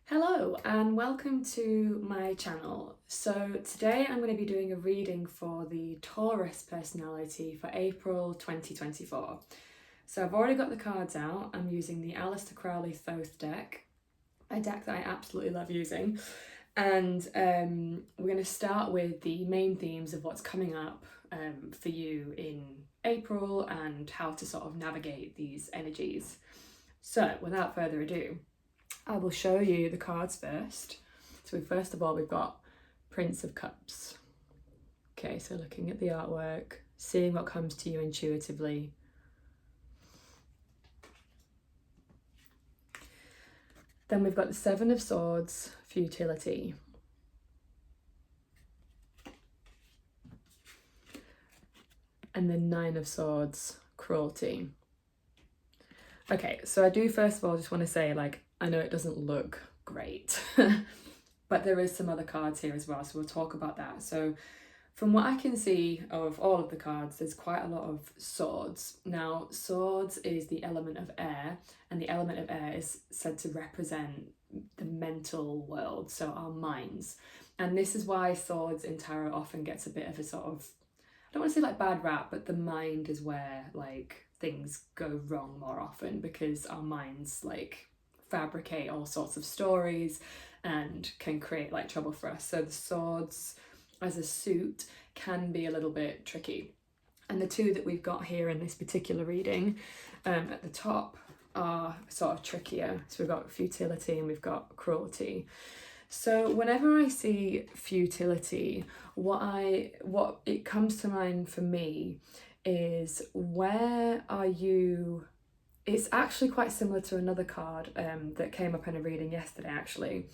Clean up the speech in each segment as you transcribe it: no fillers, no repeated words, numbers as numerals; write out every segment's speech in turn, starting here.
Hello and welcome to my channel. So today I'm going to be doing a reading for the Taurus personality for April 2024. So I've already got the cards out. I'm using the Aleister Crowley Thoth deck, a deck that I absolutely love using. And we're going to start with the main themes of what's coming up for you in April and how to sort of navigate these energies. So without further ado, I will show you the cards first. So first of all, we've got Prince of Cups. Okay, so looking at the artwork, seeing what comes to you intuitively. Then we've got the Seven of Swords, Futility. And the Nine of Swords, Cruelty. Okay, so I do first of all just want to say, I know it doesn't look great, but there is some other cards here as well, so we'll talk about that. So from what I can see of all of the cards, there's quite a lot of swords. Now, swords is the element of air, and the element of air is said to represent the mental world, so our minds. And this is why swords in tarot often gets a bit of a sort of, I don't want to say bad rap, but the mind is where things go wrong more often, because our minds fabricate all sorts of stories and can create trouble for us. So the swords as a suit can be a little bit tricky. And the two that we've got here in this particular reading at the top are sort of trickier. So we've got futility and we've got cruelty. So whenever I see futility, what it comes to mind for me is, where are you? It's actually quite similar to another card that came up in a reading yesterday actually,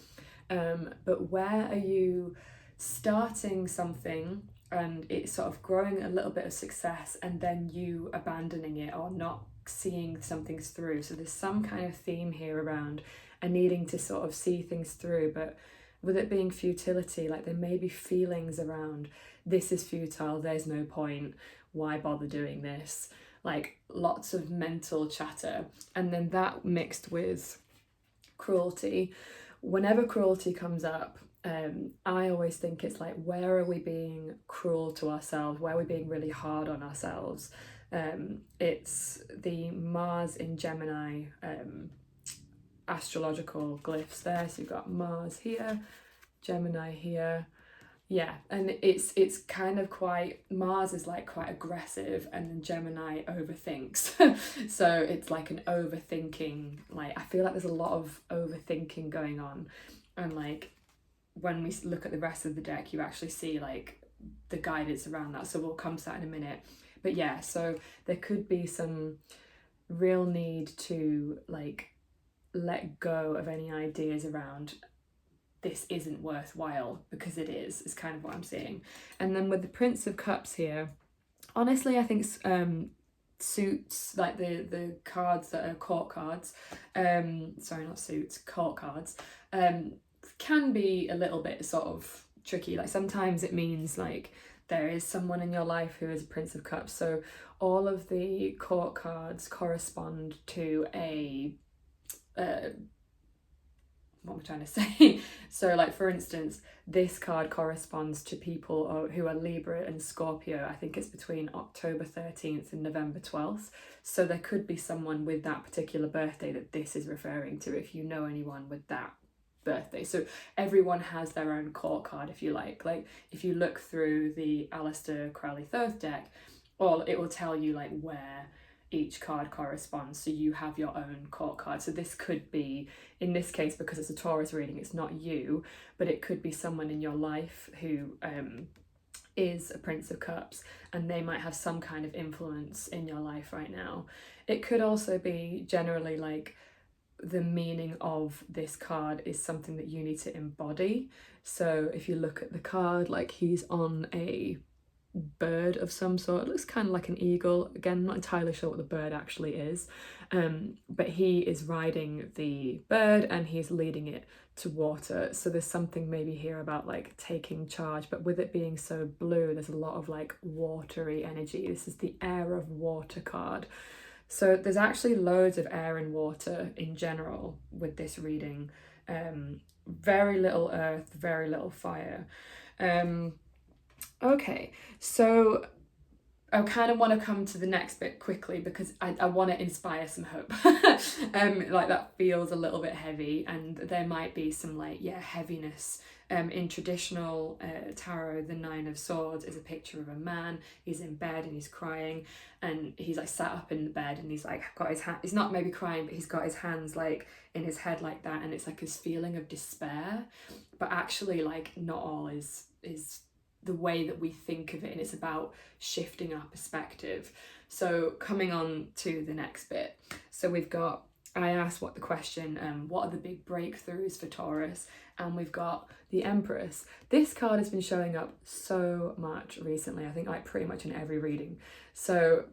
but where are you starting something and it's sort of growing a little bit of success and then you abandoning it or not seeing some things through? So there's some kind of theme here around a needing to sort of see things through, but with it being futility, there may be feelings around, this is futile, there's no point, why bother doing this? Lots of mental chatter. And then that mixed with cruelty. Whenever cruelty comes up, I always think it's where are we being cruel to ourselves? Where are we being really hard on ourselves? It's the Mars in Gemini astrological glyphs there. So you've got Mars here, Gemini here. Yeah, and it's kind of quite, Mars is quite aggressive, and then Gemini overthinks. So it's an overthinking, I feel there's a lot of overthinking going on. And when we look at the rest of the deck, you actually see the guidance around that. So we'll come to that in a minute. But yeah, so there could be some real need to let go of any ideas around, this isn't worthwhile, because it is kind of what I'm seeing. And then with the Prince of Cups here, honestly I think suits, the cards that are court cards, sorry, not suits, court cards, can be a little bit sort of tricky. Sometimes it means there is someone in your life who is a Prince of Cups. So all of the court cards correspond to a what am I trying to say? So for instance, this card corresponds to people who are Libra and Scorpio. I think it's between October 13th and November 12th. So there could be someone with that particular birthday that this is referring to, if you know anyone with that birthday. So everyone has their own court card, if you like. If you look through the Aleister Crowley Thoth deck, it will tell you where each card corresponds, so you have your own court card. So this could be, in this case, because it's a Taurus reading, it's not you, but it could be someone in your life who is a Prince of Cups, and they might have some kind of influence in your life right now. It could also be generally the meaning of this card is something that you need to embody. So if you look at the card, he's on a bird of some sort. It looks kind of like an eagle. Again, I'm not entirely sure what the bird actually is, but he is riding the bird and he's leading it to water. So there's something maybe here about taking charge, but with it being so blue, there's a lot of watery energy. This is the Air of Water card. So there's actually loads of air and water in general with this reading. Very little earth, very little fire. Okay, so I kind of want to come to the next bit quickly because I want to inspire some hope. Like that feels a little bit heavy, and there might be some like, yeah, heaviness. In traditional tarot, the Nine of Swords is a picture of a man. He's in bed and he's crying, and he's like sat up in the bed and he's like got his hand. He's not maybe crying, but he's got his hands like in his head like that, and it's like his feeling of despair. But actually, like, not all is the way that we think of it, and it's about shifting our perspective. So coming on to the next bit, so we've got, I asked what the question, what are the big breakthroughs for Taurus, and we've got the Empress. This card has been showing up so much recently, I think like pretty much in every reading. So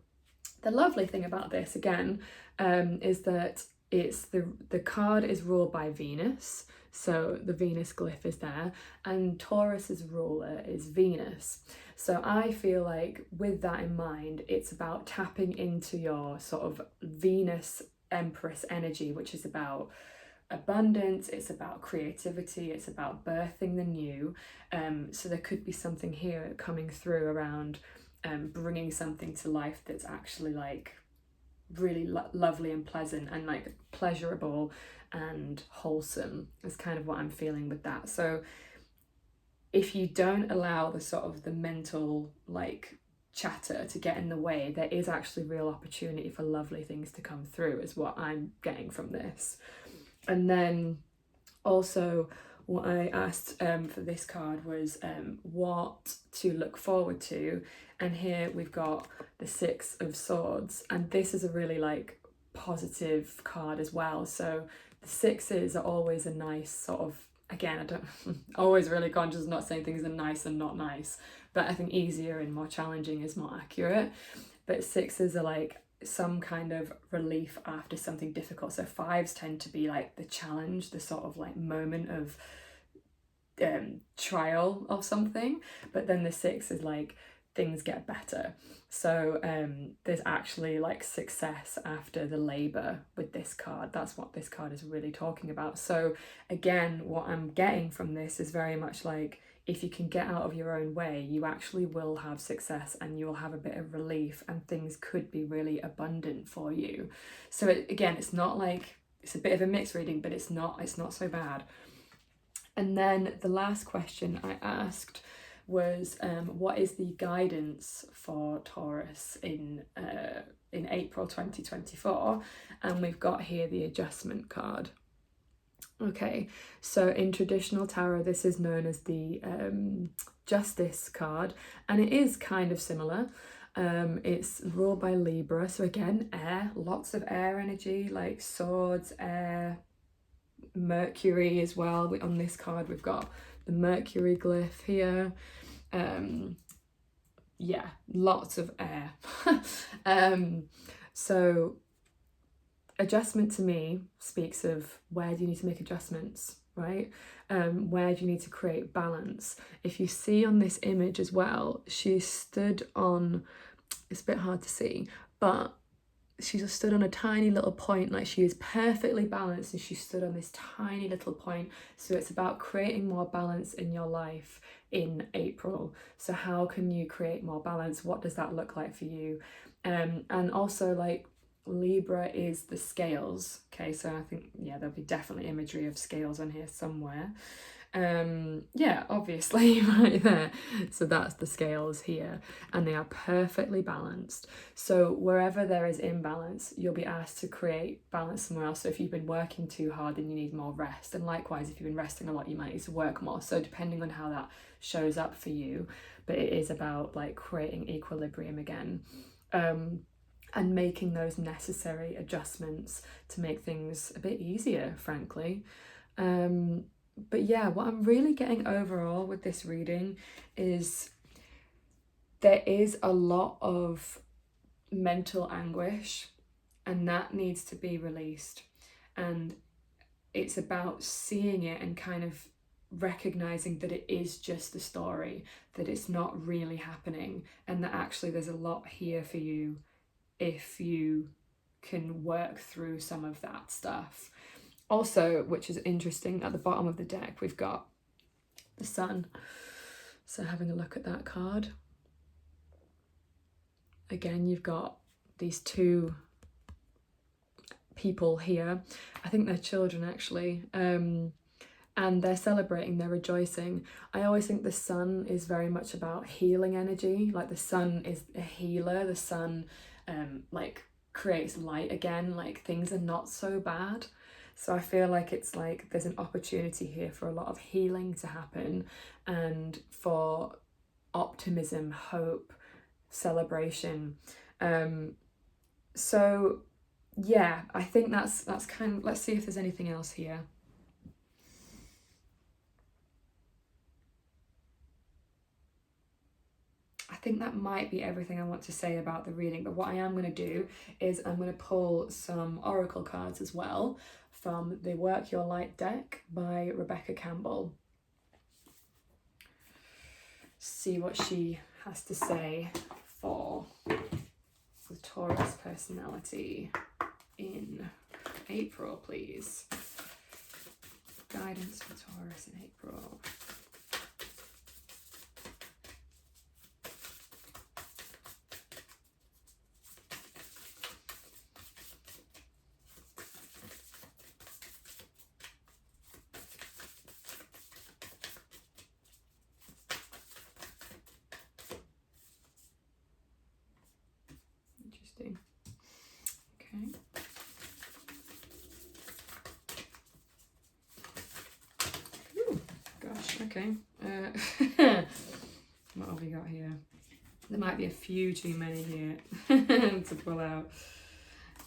the lovely thing about this again is that it's the card is ruled by Venus. So the Venus glyph is there, and Taurus's ruler is Venus. So I feel like with that in mind, it's about tapping into your sort of Venus Empress energy, which is about abundance, it's about creativity, it's about birthing the new. So there could be something here coming through around bringing something to life that's actually like really lovely and pleasant and like pleasurable and wholesome is kind of what I'm feeling with that. So if you don't allow the sort of the mental like chatter to get in the way, there is actually real opportunity for lovely things to come through, is what I'm getting from this. And then also what I asked for this card was what to look forward to, and here we've got the Six of Swords, and this is a really like positive card as well. So the sixes are always a nice sort of, again, I don't always really conscious of not saying things are nice and not nice, but I think easier and more challenging is more accurate. But sixes are like some kind of relief after something difficult. So fives tend to be like the challenge, the sort of like moment of trial of something, but then the six is like things get better. So there's actually like success after the labor with this card. That's what this card is really talking about. So again, what I'm getting from this is very much like, if you can get out of your own way, you actually will have success and you'll have a bit of relief, and things could be really abundant for you. So again, it's not like, it's a bit of a mixed reading, but it's not so bad. And then the last question I asked was what is the guidance for Taurus in April 2024? And we've got here the Adjustment card. Okay, so in traditional tarot, this is known as the Justice card, and it is kind of similar. It's ruled by Libra, so again, air, lots of air energy, like swords, air, Mercury as well. On this card, we've got the Mercury glyph here. Yeah, lots of air. So adjustment to me speaks of where do you need to make adjustments, right? Where do you need to create balance? If you see on this image as well, she stood on, it's a bit hard to see, but she just stood on a tiny little point, like she is perfectly balanced and she stood on this tiny little point. So it's about creating more balance in your life in April. So how can you create more balance? What does that look like for you? And also like Libra is the scales. Okay, so I think, yeah, there'll be definitely imagery of scales on here somewhere. Yeah, obviously right there. So that's the scales here, and they are perfectly balanced. So wherever there is imbalance, you'll be asked to create balance somewhere else. So if you've been working too hard, then you need more rest, and likewise, if you've been resting a lot, you might need to work more. So depending on how that shows up for you, but it is about like creating equilibrium again, and making those necessary adjustments to make things a bit easier, frankly. But yeah, what I'm really getting overall with this reading is there is a lot of mental anguish, and that needs to be released. And it's about seeing it and kind of recognizing that it is just a story, that it's not really happening, and that actually there's a lot here for you if you can work through some of that stuff. Also, which is interesting, at the bottom of the deck we've got the Sun. So having a look at that card, again you've got these two people here, I think they're children actually, and they're celebrating, they're rejoicing. I always think the Sun is very much about healing energy, like the Sun is a healer, the Sun like creates light again, like things are not so bad. So I feel like it's like there's an opportunity here for a lot of healing to happen, and for optimism, hope, celebration. So yeah, I think that's kind of, let's see if there's anything else here. I think that might be everything I want to say about the reading, but what I am going to do is I'm going to pull some oracle cards as well from the Work Your Light deck by Rebecca Campbell. See what she has to say for the Taurus personality in April, please. Guidance for Taurus in April. Interesting. Okay. Ooh, gosh, okay. What have we got here? There might be a few too many here to pull out.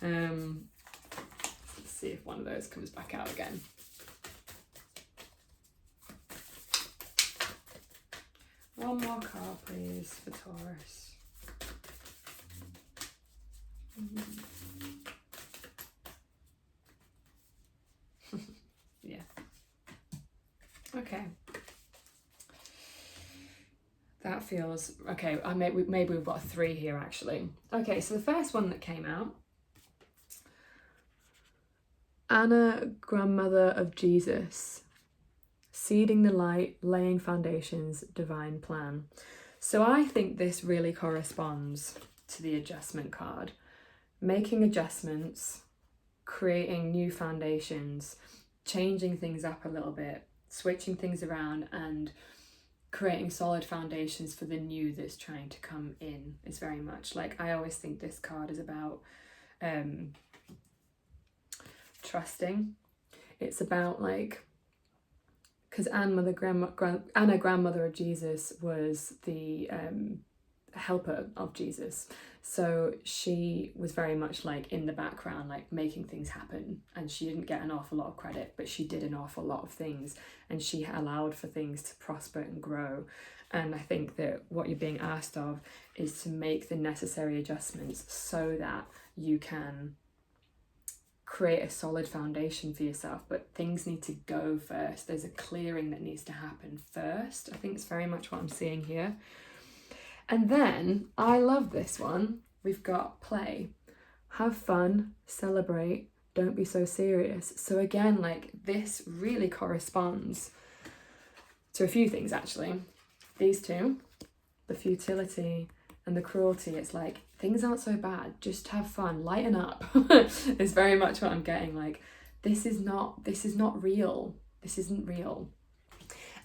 Let's see if one of those comes back out again. One more card, please, for Taurus. Yeah. Okay. That feels okay. Maybe we've got 3 here actually. Okay, so the first one that came out, Anna, grandmother of Jesus, seeding the light, laying foundations, divine plan. So I think this really corresponds to the adjustment card. Making adjustments, creating new foundations, changing things up a little bit, switching things around, and creating solid foundations for the new that's trying to come in. Is very much like, I always think this card is about trusting. It's about like, because Anna, grandmother of Jesus, was the helper of Jesus, so she was very much like in the background, like making things happen, and she didn't get an awful lot of credit, but she did an awful lot of things, and she allowed for things to prosper and grow. And I think that what you're being asked of is to make the necessary adjustments so that you can create a solid foundation for yourself, but things need to go first. There's a clearing that needs to happen first. I think it's very much what I'm seeing here. And then, I love this one, we've got play. Have fun, celebrate, don't be so serious. So again, like, this really corresponds to a few things actually. These two, the futility and the cruelty, it's like, things aren't so bad, just have fun, lighten up. It's very much what I'm getting, like, this is not real, this isn't real.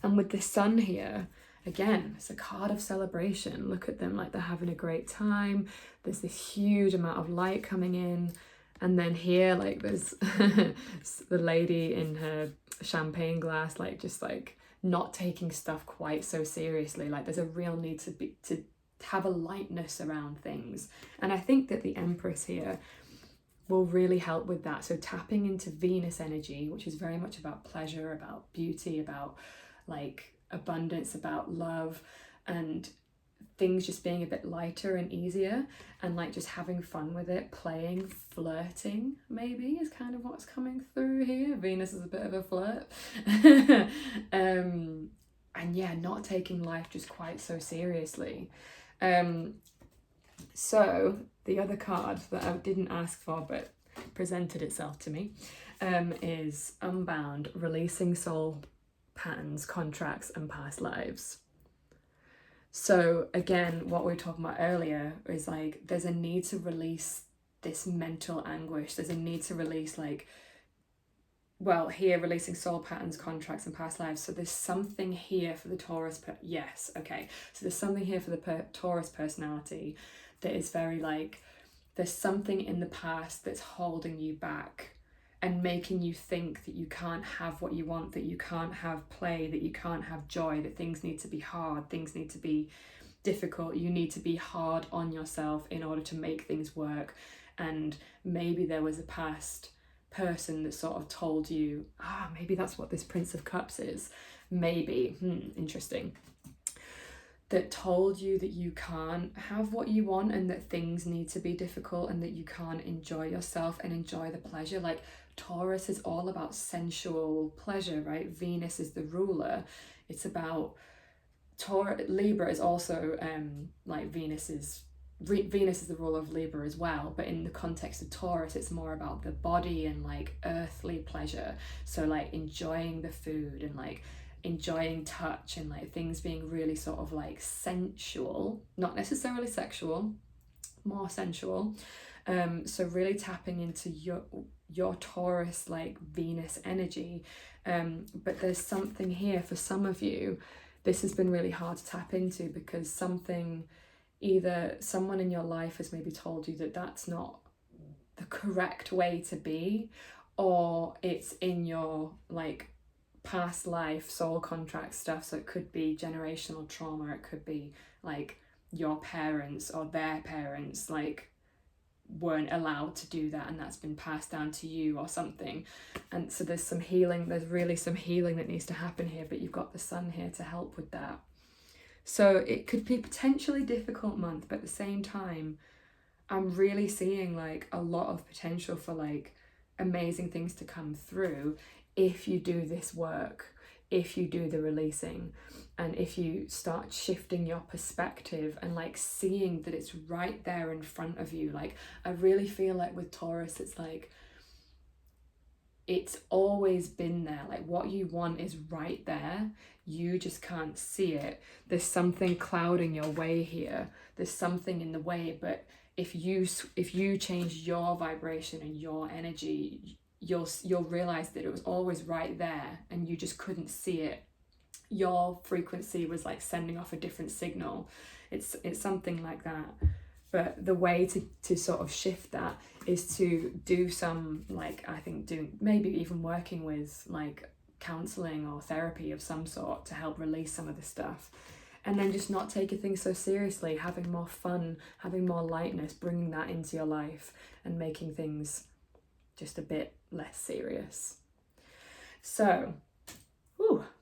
And with the Sun here, again, it's a card of celebration. Look at them, like they're having a great time. There's this huge amount of light coming in. And then here, like, there's the lady in her champagne glass, like, just like not taking stuff quite so seriously. Like, there's a real need to have a lightness around things. And I think that the Empress here will really help with that. So tapping into Venus energy, which is very much about pleasure, about beauty, about like abundance, about love, and things just being a bit lighter and easier, and like just having fun with it, playing, flirting maybe is kind of what's coming through here. Venus is a bit of a flirt. And yeah, not taking life just quite so seriously. So the other card that I didn't ask for but presented itself to me is Unbound, Releasing Soul Patterns, Contracts and Past Lives. So again, what we were talking about earlier is like there's a need to release this mental anguish. There's a need to release like, well, here releasing soul patterns, contracts and past lives. So there's something here for the Taurus. Yes, okay. So there's something here for the Taurus personality that is very like, there's something in the past that's holding you back and making you think that you can't have what you want, that you can't have play, that you can't have joy, that things need to be hard, things need to be difficult, you need to be hard on yourself in order to make things work. And maybe there was a past person that sort of told you, maybe that's what this Prince of Cups is. Maybe, interesting. That told you that you can't have what you want and that things need to be difficult and that you can't enjoy yourself and enjoy the pleasure. Like Taurus is all about sensual pleasure, right? Venus is the ruler. It's about Libra is also like Venus is the ruler of Libra as well, but in the context of Taurus it's more about the body and like earthly pleasure. So like enjoying the food and like enjoying touch and like things being really sort of like sensual, not necessarily sexual, more sensual. So really tapping into your Taurus like Venus energy. But there's something here for some of you. This has been really hard to tap into because either someone in your life has maybe told you that that's not the correct way to be, or it's in your like past life soul contract stuff. So it could be generational trauma, it could be like your parents or their parents like weren't allowed to do that and that's been passed down to you or something. And so there's really some healing that needs to happen here, but you've got the sun here to help with that. So it could be potentially difficult month, but at the same time I'm really seeing like a lot of potential for like amazing things to come through if you do this work, if you do the releasing, and if you start shifting your perspective and like seeing that it's right there in front of you. Like I really feel like with Taurus it's like it's always been there. Like what you want is right there, you just can't see it. There's something clouding your way here, there's something in the way, but if you change your vibration and your energy, you'll realize that it was always right there and you just couldn't see it. Your frequency was like sending off a different signal. It's something like that. But the way to sort of shift that is to do some like, I think maybe even working with like counseling or therapy of some sort to help release some of the stuff. And then just not taking things so seriously, having more fun, having more lightness, bringing that into your life and making things just a bit less serious. So,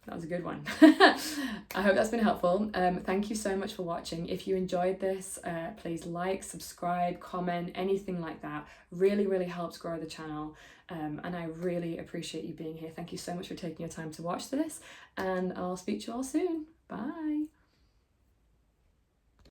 that was a good one. I hope that's been helpful. Thank you so much for watching. If you enjoyed this, please like, subscribe, comment, anything like that. Really, really helps grow the channel. And I really appreciate you being here. Thank you so much for taking your time to watch this, and I'll speak to you all soon. Bye.